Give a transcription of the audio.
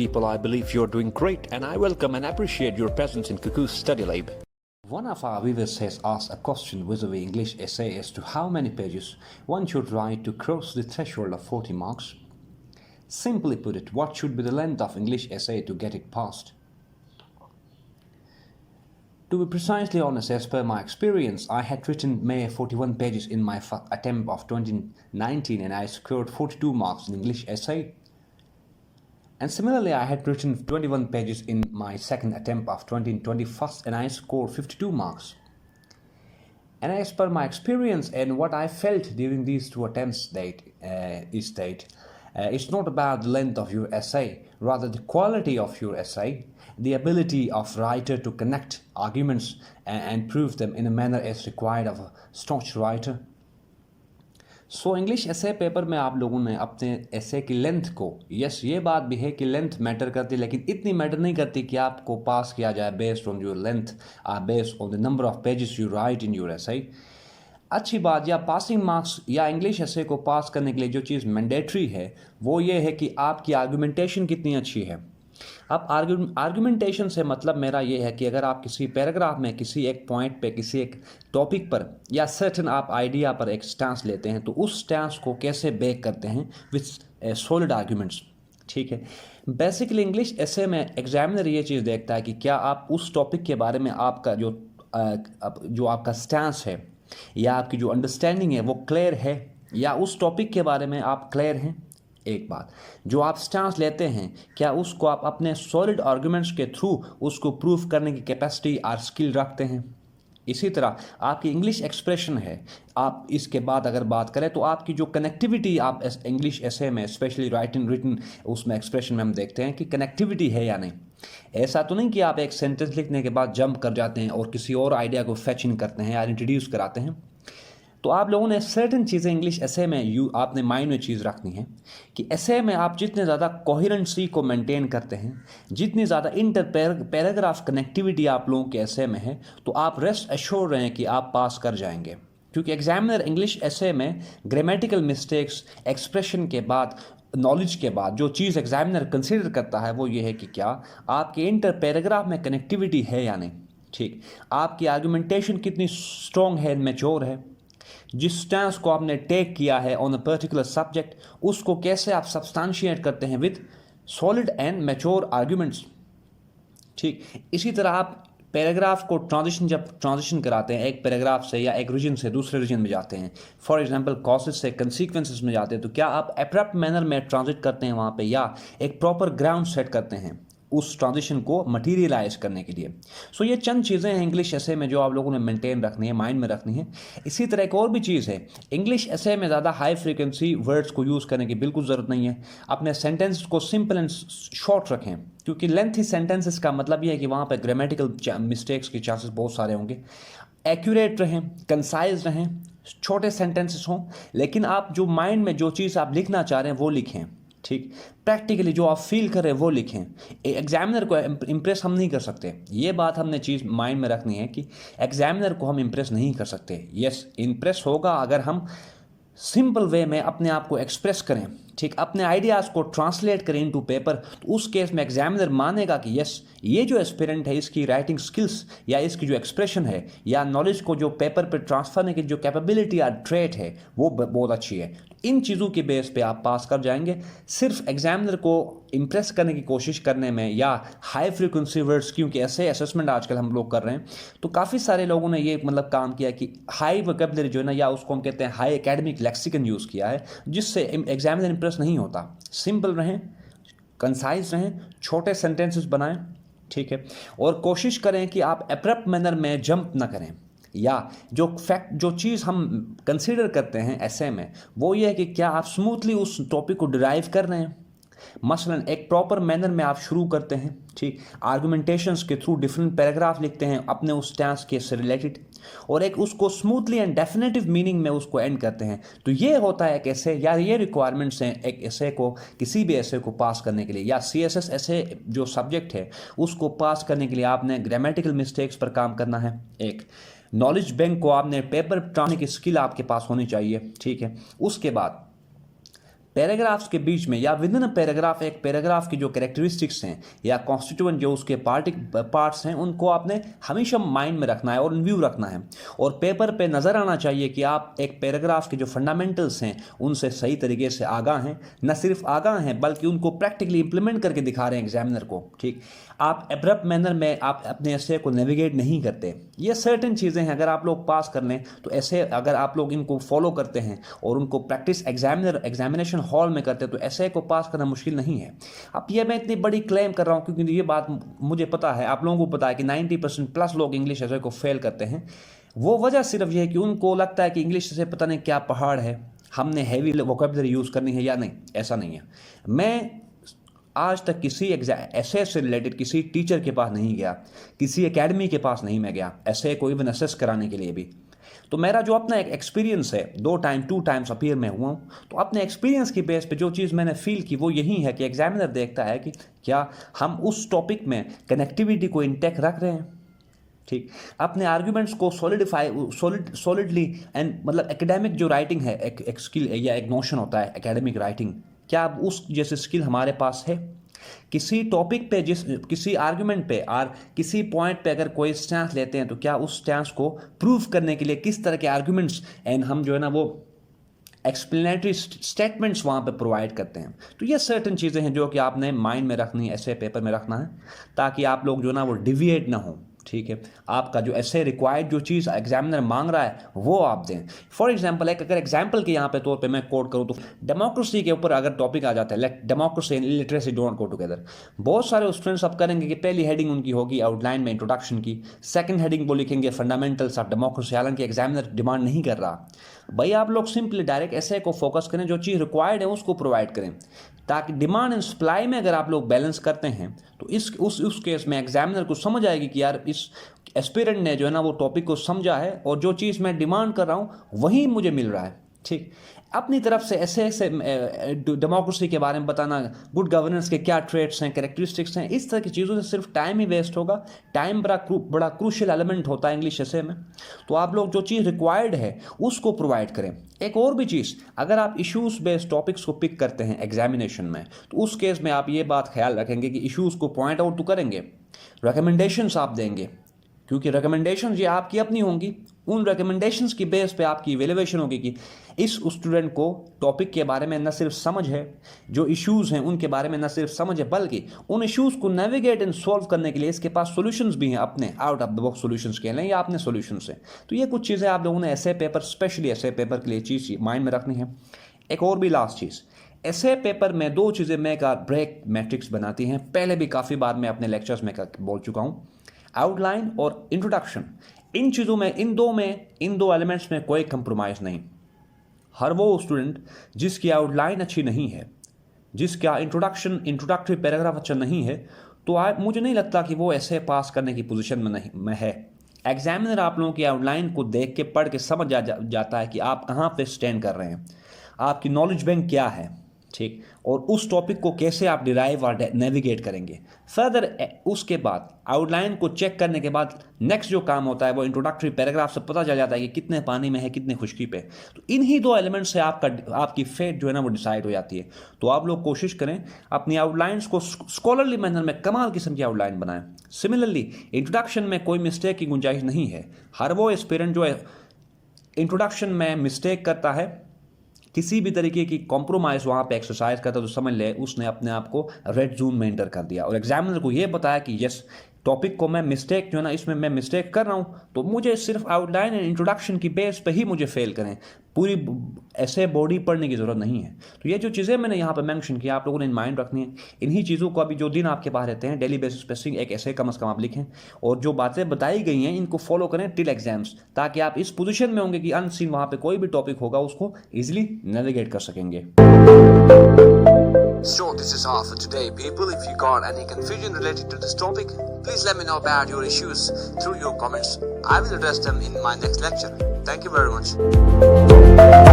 people, I believe you're doing great, and I welcome and appreciate your presence in Cuckoo's Study Lab. One of our viewers has asked a question vis-a-vis English essay as to how many pages one should write to cross the threshold of 40 marks. Simply put it, what should be the length of English essay to get it passed? To be precisely honest, as per my experience, I had written mere 41 pages in my attempt of 2019 and I scored 42 marks in English essay. And similarly, I had written 21 pages in my second attempt of 2021 and I scored 52 marks. And as per my experience and what I felt during these two attempts it's not about the length of your essay, rather the quality of your essay, the ability of writer to connect arguments and prove them in a manner as required of a staunch writer. So English essay paper में आप लोगों ने अपने एसे की length को, yes ये बात भी है कि लेंथ मैटर करती है, लेकिन इतनी मैटर नहीं करती कि आपको पास किया जाए based on your length based on the number of pages you right in your एसे. अच्छी बात या पासिंग मार्क्स या इंग्लिश एसे को पास करने के लिए जो चीज़ मैंडेटरी है वो ये है कि आपकी आर्गुमेंटेशन कितनी अच्छी है. अब आर्गुमेंटेशन से मतलब मेरा ये है कि अगर आप किसी पैराग्राफ में किसी एक पॉइंट पे किसी एक टॉपिक पर या सर्टेन आप आइडिया पर एक स्टैंस लेते हैं तो उस स्टैंस को कैसे बेक करते हैं विथ सॉलिड आर्गुमेंट्स. ठीक है, बेसिकली इंग्लिश एसे में एग्जामिनर ये चीज़ देखता है कि क्या आप उस टॉपिक के बारे में आपका जो आपका स्टैंस है या आपकी जो अंडरस्टैंडिंग है वो क्लियर है या उस टॉपिक के बारे में आप क्लियर हैं. एक बात, जो आप स्टैंस लेते हैं क्या उसको आप अपने सॉलिड आर्गुमेंट्स के थ्रू उसको प्रूफ करने की कैपेसिटी और स्किल रखते हैं. इसी तरह आपकी इंग्लिश एक्सप्रेशन है, आप इसके बाद अगर बात करें तो आपकी जो कनेक्टिविटी आप इंग्लिश एसे में स्पेशली रिटन उसमें एक्सप्रेशन में हम देखते हैं कि कनेक्टिविटी है या नहीं. ऐसा तो नहीं कि आप एक सेंटेंस लिखने के बाद जंप कर जाते हैं और किसी और आइडिया को फेच इन करते हैं या इंट्रोड्यूस कराते हैं. तो आप लोगों ने सर्टेन चीज़ें इंग्लिश एसे में आपने माइंड में चीज़ रखनी है कि एसे में आप जितने ज़्यादा कोहेरेंसी को मेंटेन करते हैं, जितनी ज़्यादा इंटर पैराग्राफ कनेक्टिविटी आप लोगों के एसे में है, तो आप रेस्ट एश्योर रहें कि आप पास कर जाएंगे. क्योंकि एग्जामिनर इंग्लिश एसे में ग्रामेटिकल मिस्टेक्स, एक्सप्रेशन के बाद, नॉलेज के बाद जो चीज़ एग्जामिनर कंसिडर करता है वो ये है कि क्या आपके इंटर पैराग्राफ में कनेक्टिविटी है या नहीं. ठीक, आपकी आर्गुमेंटेशन कितनी स्ट्रॉन्ग है, मैच्योर है, जिस स्टैंस को आपने टेक किया है ऑन अ पर्टिकुलर सब्जेक्ट उसको कैसे आप सब्सटेंशिएट करते हैं with solid and mature arguments. ठीक, इसी तरह आप पैराग्राफ को जब ट्रांजिशन कराते हैं एक पैराग्राफ से या एक रीजन से दूसरे रीजन में जाते हैं, फॉर एग्जांपल कॉसेस से कंसीक्वेंसेस में जाते हैं, तो क्या आप एब्रप्ट मैनर में ट्रांजिट करते हैं वहाँ पे या एक प्रॉपर ग्राउंड सेट करते हैं उस ट्रांजिशन को मटीरियलाइज करने के लिए. सो ये चंद चीज़ें हैं इंग्लिश एसे में जो आप लोगों ने मेंटेन रखनी है, माइंड में रखनी है. इसी तरह एक और भी चीज़ है, इंग्लिश एसे में ज़्यादा हाई फ्रीक्वेंसी वर्ड्स को यूज़ करने की बिल्कुल ज़रूरत नहीं है. अपने सेंटेंस को सिंपल एंड शॉर्ट रखें, क्योंकि लेंथी सेंटेंसेस का मतलब ये है कि वहाँ पर ग्रामेटिकल मिस्टेक्स के चांसेस बहुत सारे होंगे. एक्यूरेट रहें, कंसाइज रहें, छोटे सेंटेंसेस हों, लेकिन आप जो माइंड में जो चीज़ आप लिखना चाह रहे हैं वो लिखें. ठीक, प्रैक्टिकली जो आप फील कर रहे हैं वो लिखें. एग्जामिनर को इम्प्रेस हम नहीं कर सकते, ये बात हमने चीज़ माइंड में रखनी है कि एग्जामिनर को हम इम्प्रेस नहीं कर सकते. यस, इम्प्रेस होगा अगर हम सिंपल वे में अपने आप को एक्सप्रेस करें. ठीक, अपने आइडियाज़ को ट्रांसलेट करें इनटू पेपर, तो उस केस में एग्जामिनर मानेगा कि यस ये जो एस्पिरेंट है इसकी राइटिंग स्किल्स या इसकी जो एक्सप्रेशन है या नॉलेज को जो पेपर पर ट्रांसफर करने की जो कैपेबिलिटी या ट्रेट है वो बहुत अच्छी है. इन चीज़ों के बेस पे आप पास कर जाएंगे. सिर्फ एग्जामिनर को इम्प्रेस करने की कोशिश करने में या हाई फ्रीक्वेंसी वर्ड्स, क्योंकि ऐसे असेसमेंट आजकल हम लोग कर रहे हैं, तो काफ़ी सारे लोगों ने ये मतलब काम किया कि हाई वोकैबुलरी जो है ना, या उसको हम कहते हैं हाई एकेडमिक लेक्सिकन यूज़ किया है, जिससे एग्जामिनर इम्प्रेस नहीं होता. सिंपल रहें, कंसाइज रहें, छोटे सेंटेंसेस बनाएं. ठीक है, और कोशिश करें कि आप एब्रप्ट मैनर में जंप ना करें, या जो चीज़ हम कंसीडर करते हैं ऐसे में वो ये है कि क्या आप स्मूथली उस टॉपिक को डिराइव कर रहे हैं. मसलन एक प्रॉपर मैनर में आप शुरू करते हैं. ठीक, आर्गुमेंटेशंस के थ्रू डिफरेंट पैराग्राफ लिखते हैं अपने उस स्टैंस के से रिलेटेड, और एक उसको स्मूथली एंड डेफिनेटिव मीनिंग में उसको एंड करते हैं. तो ये होता है एक ऐसे, या ये रिक्वायरमेंट्स हैं एक ऐसे को, किसी भी ऐसे को पास करने के लिए, या CSS ऐसे जो सब्जेक्ट है उसको पास करने के लिए आपने ग्रामेटिकल मिस्टेक्स पर काम करना है. एक नॉलेज बैंक को आपने पेपर ट्रांसफर की स्किल आपके पास होनी चाहिए. ठीक है, उसके बाद पैराग्राफ्स के बीच में या विद इन पैराग्राफ एक पैराग्राफ की जो कैरेक्टरिस्टिक्स हैं या कॉन्स्टिट्यूएंट जो उसके पार्ट्स हैं उनको आपने हमेशा माइंड में रखना है और इन व्यू रखना है, और पेपर पे नज़र आना चाहिए कि आप एक पैराग्राफ के जो फंडामेंटल्स हैं उनसे सही तरीके से आगाह हैं, न सिर्फ आगाह हैं बल्कि उनको प्रैक्टिकली इंप्लीमेंट करके दिखा रहे हैं एग्जामिनर को। ठीक, आप एब्रप्ट मैनर में आप अपने एसे को नेविगेट नहीं करते। ये सर्टेन चीज़ें हैं, अगर आप लोग पास कर लें तो ऐसे अगर आप लोग इनको फॉलो करते हैं और उनको प्रैक्टिस एग्जामिनेशन हॉल में करते हैं तो ऐसे को पास करना मुश्किल नहीं है। अब ये मैं इतनी बड़ी क्लेम कर रहा हूँ क्योंकि ये बात मुझे पता है, आप लोगों को पता है कि 90% प्लस लोग इंग्लिश ऐसे को फेल करते हैं। वो वजह सिर्फ ये है कि उनको लगता है कि इंग्लिश से पता नहीं क्या पहाड़ है, हमने हैवी वोकैबुलरी यूज़ करनी है या नहीं। ऐसा नहीं है। मैं आज तक किसी एसे से रिलेटेड किसी टीचर के पास नहीं गया, किसी एकेडमी के पास नहीं मैं गया ऐसे को इवन असेस कराने के लिए भी। तो मेरा जो अपना एक एक्सपीरियंस है, 2 टाइम्स अपीयर में हुआ हूँ, तो अपने एक्सपीरियंस की बेस पे जो चीज़ मैंने फील की वो यही है कि एग्जामिनर देखता है कि क्या हम उस टॉपिक में कनेक्टिविटी को इंटैक्ट रख रहे हैं। ठीक, अपने आर्ग्यूमेंट्स को सॉलिडली एंड मतलब एकेडमिक जो राइटिंग है एक स्किल या एक नोशन होता है एकेडमिक राइटिंग, क्या अब उस जैसे स्किल हमारे पास है। किसी टॉपिक पे किसी आर्गुमेंट पे और किसी पॉइंट पे अगर कोई स्टैंस लेते हैं तो क्या उस स्टैंस को प्रूव करने के लिए किस तरह के आर्गुमेंट्स एंड हम जो है ना वो एक्सप्लेनेटरी स्टेटमेंट्स वहाँ पे प्रोवाइड करते हैं। तो ये सर्टन चीज़ें हैं जो कि आपने माइंड में रखनी है, ऐसे पेपर में रखना है, ताकि आप लोग जो ना वो डिविएट ना हो। ठीक है, आपका जो ऐसे रिक्वायर्ड जो चीज़ एग्जामिनर मांग रहा है वो आप दें। फॉर एग्जांपल अगर एग्जांपल के यहाँ पे तौर पे मैं कोट करूँ तो डेमोक्रेसी के ऊपर अगर टॉपिक आ जाता है, like democracy and literacy don't go together, बहुत सारे स्टूडेंट्स अब करेंगे कि पहली हेडिंग उनकी होगी आउटलाइन में इंट्रोडक्शन की, सेकंड हेडिंग वो लिखेंगे फंडामेंटल्स ऑफ डेमोक्रेसी, हालांकि एग्जामिनर डिमांड नहीं कर रहा। भाई आप लोग सिंपली डायरेक्ट ऐसे को फोकस करें, जो चीज़ रिक्वायर्ड है उसको प्रोवाइड करें, ताकि डिमांड एंड सप्लाई में अगर आप लोग बैलेंस करते हैं तो उस केस में एग्जामिनर को समझ आएगी कि यार इस एस्पिरेंट ने जो है ना वो टॉपिक को समझा है और जो चीज़ मैं डिमांड कर रहा हूँ वही मुझे मिल रहा है। ठीक, अपनी तरफ से ऐसे डेमोक्रेसी के बारे में बताना, गुड गवर्नेंस के क्या ट्रेट्स हैं, कैरेक्टरिस्टिक्स हैं, इस तरह की चीज़ों से सिर्फ टाइम ही वेस्ट होगा। टाइम बड़ा क्रूशियल एलिमेंट होता है इंग्लिश ऐसे में। तो आप लोग जो चीज़ रिक्वायर्ड है उसको प्रोवाइड करें। एक और भी चीज़, अगर आप इश्यूज़ बेस्ड टॉपिक्स को पिक करते हैं एग्जामिनेशन में तो उस केस में आप ये बात ख्याल रखेंगे कि इश्यूज़ को पॉइंट आउट तो करेंगे, रिकमेंडेशंस आप देंगे, क्योंकि रिकमेंडेशंस ये आपकी अपनी होंगी। उन रिकमेंडेशंस की बेस पे आपकी इवेल्युएशन होगी कि इस स्टूडेंट को टॉपिक के बारे में न सिर्फ समझ है, जो इश्यूज़ हैं उनके बारे में न सिर्फ समझ है, बल्कि उन इश्यूज़ को नेविगेट एंड सॉल्व करने के लिए इसके पास सॉल्यूशंस भी हैं, अपने out of the box solutions के लिए या अपने सॉल्यूशंस हैं। तो ये कुछ चीज़ें आप लोगों ने ऐसे पेपर, स्पेशली ऐसे पेपर के लिए चीज़ माइंड में रखनी है। एक और भी लास्ट चीज़, ऐसे पेपर में 2 चीज़ें मेक और ब्रेक मैट्रिक्स बनाती हैं। पहले भी काफ़ी बार मैं अपने लेक्चर्स में बोल चुका हूँ, आउटलाइन और इंट्रोडक्शन, इन चीज़ों में, इन दो एलिमेंट्स में कोई कंप्रोमाइज़ नहीं। हर वो स्टूडेंट जिसकी आउटलाइन अच्छी नहीं है, जिसका इंट्रोडक्टरी पैराग्राफ अच्छा नहीं है, तो मुझे नहीं लगता कि वो ऐसे पास करने की पोजीशन में है। एग्जामिनर आप लोगों की आउटलाइन को देख के पढ़ के समझ जाता है कि आप कहाँ पे स्टैंड कर रहे हैं, आपकी नॉलेज बैंक क्या है। ठीक, और उस टॉपिक को कैसे आप डिराइव और नेविगेट करेंगे। फर्दर उसके बाद आउटलाइन को चेक करने के बाद नेक्स्ट जो काम होता है वो इंट्रोडक्टरी पैराग्राफ से पता चल जाता है कि कितने पानी में है, कितने खुश्की पे। तो इन्हीं 2 एलिमेंट से आपकी फेट जो है ना वो डिसाइड हो जाती है। तो आप लोग कोशिश करें अपनी आउटलाइंस को स्कॉलरली मैनर में कमाल किस्म की आउटलाइन बनाएं। सिमिलरली इंट्रोडक्शन में कोई मिस्टेक की गुंजाइश नहीं है। हर वो एस्पिरेंट जो है इंट्रोडक्शन में मिस्टेक करता है, किसी भी तरीके की कॉम्प्रोमाइज़ वहाँ पे एक्सरसाइज करता तो समझ ले उसने अपने आप को रेड जोन में एंटर कर दिया। और एग्जामिनर को ये बताया कि यस टॉपिक को मैं मिस्टेक जो है ना इसमें मैं मिस्टेक कर रहा हूँ, तो मुझे सिर्फ आउटलाइन एंड इंट्रोडक्शन की बेस पे ही मुझे फेल करें, पूरी ऐसे बॉडी पढ़ने की ज़रूरत नहीं है। तो ये जो चीज़ें मैंने यहाँ पे मेंशन किया आप लोगों ने इन माइंड रखनी है। इन्हीं चीज़ों को अभी जो दिन आपके पास रहते हैं डेली बेसिस पे एक ऐसे कम से कम आप लिखें, और जो बातें बताई गई हैं इनको फॉलो करें टिल एग्जाम्स, ताकि आप इस पोजीशन में होंगे कि अनसीन वहाँ पे कोई भी टॉपिक होगा उसको ईजिली नेविगेट कर सकेंगे। So this is all for today, people. If you got any confusion related to this topic, please let me know about your issues through your comments. I will address them in my next lecture. Thank you very much.